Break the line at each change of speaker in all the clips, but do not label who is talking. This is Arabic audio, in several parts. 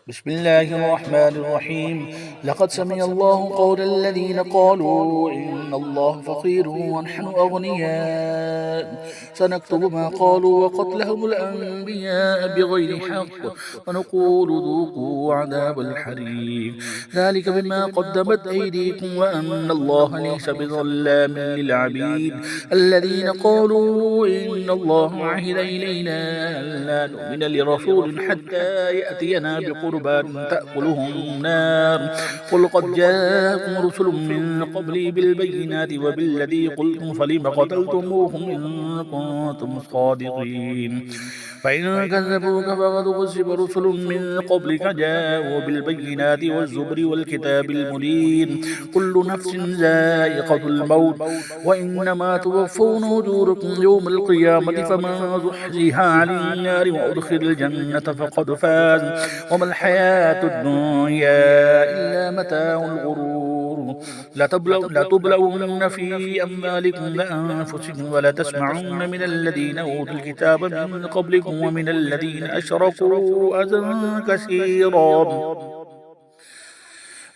بسم الله الرحمن الرحيم. لقد سمع الله قول الذين قالوا إن الله فقير ونحن أغنياء سنكتب ما قالوا وقتلهم الأنبياء بغير حق ونقول ذوقوا عذاب الحريق ذلك بما قدمت أيديكم وأن الله ليس بظلام للعبيد. الذين قالوا إن الله عهد إلينا ألا نؤمن لرسول حتى يأتينا بقربان تأكله النار قل قد جاءكم رسل من قبلي بالبينات وبالذي قلتم فلم قتلتموهم إن كنتم صادقين. فإن كذبوك فقد كذب رسل من قبلك جاءوا بالبينات والزبر والكتاب المبين. كل نفس ذائقة الموت وإنما توفون أجوركم يوم القيامة فمن زحزح عن النار وأدخل الجنة فقد فاز وما الحياة الدنيا إلا متاع الغرور. لتبلون في أموالكم وأنفسكم ولتسمعن من الذين أوتوا الكتاب من قبلكم ومن الذين أشركوا أذى كثيرا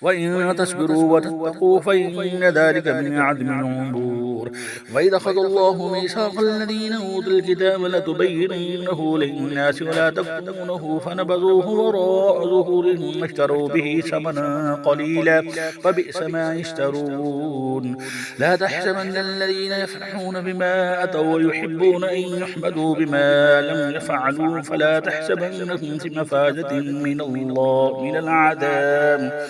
وإن تصبروا وتتقوا فإن ذلك من عزم الأمور. وإذا أخذ الله ميثاق الذين أوتوا الكتاب لتبيننه للناس ولا تكتمونه فنبذوه وراء ظهورهم واشتروا به ثمنا قليلا فبئس ما يشترون. لا تحسبن الذين يفرحون بما أتوا ويحبون أن يحمدوا بما لم يفعلوا فلا تحسبنهم في مفازة من الله من العذاب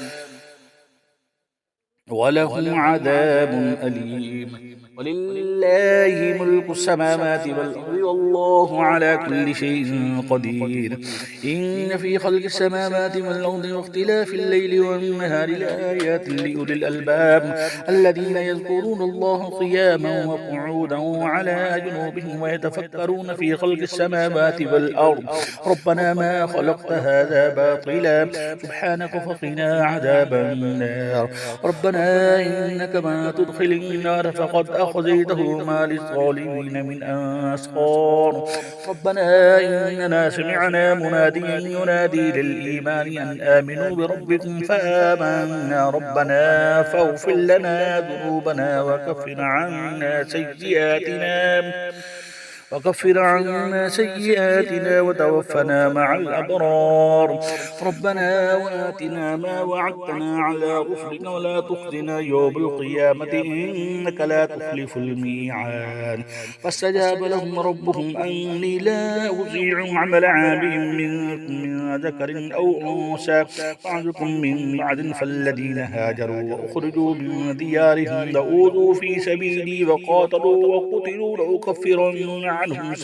ولهم عذاب أليم. ولله ملك السماوات والأرض والله على كل شيء قدير. إن في خلق السماوات والأرض واختلاف الليل والنهار لآيات لأولي الألباب الذين يذكرون الله قياما وقعودا وعلى جنوبهم ويتفكرون في خلق السماوات والأرض ربنا ما خلقت هذا باطلا سبحانك فقنا عذاب النار. ربنا إنك ما تدخل النار فقد أخزيته ما للظالمين من أنصار. ربنا إننا سمعنا مناديا ينادي للإيمان أن آمنوا بربكم فآمنا ربنا فاغفر لنا ذنوبنا وكفر عنا سيئاتنا وتوفنا مع الأبرار. ربنا وآتنا ما وعدتنا على رسلك ولا تخزنا يوم القيامة إنك لا تخلف الميعاد. فاستجاب لهم ربهم أني لا أضيع عمل عامل منكم من ذكر أو أنثى بعضكم من بعد فالذين هاجروا وأخرجوا من ديارهم لأوذوا في سبيلي وقاتلوا وقتلوا لأكفرن عنهم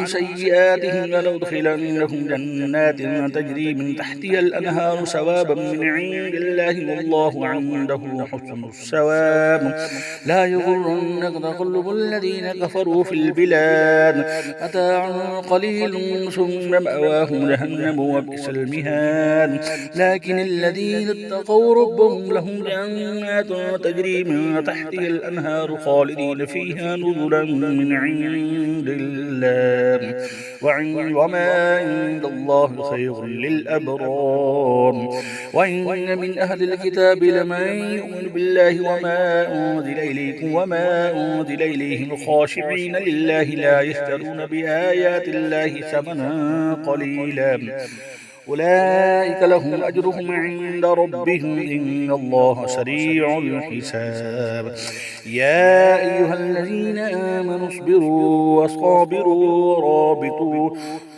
سيئاتهم ولأدخلنهم جنات تجري من تحتها الأنهار ثوابا من عند الله والله عنده حسن الثواب. لا يغرنك تقلب الذين كفروا في البلاد متاع قليل ثم مأواهم جهنم وبئس المهاد. لكن الذين اتقوا ربهم لهم جنات تجري من تحتها الأنهار خالدين فيها نزلا من عند الله وما عند الله خير للأبرار. وإن من أهل الكتاب لمن يؤمن بالله وما أنزل إليكم وما أنزل إليهم خاشعين لله لا يشترون بآيات الله ثمنا قليلا أولئك لهم أجرهم عند ربهم إن الله سريع الحساب. يا أيها الذين آمنوا اصبروا وصابروا ورابطوا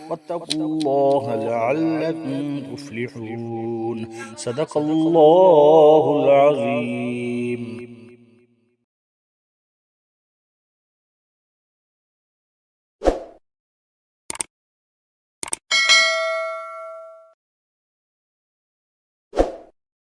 واتقوا الله لعلكم تفلحون. صدق الله العظيم.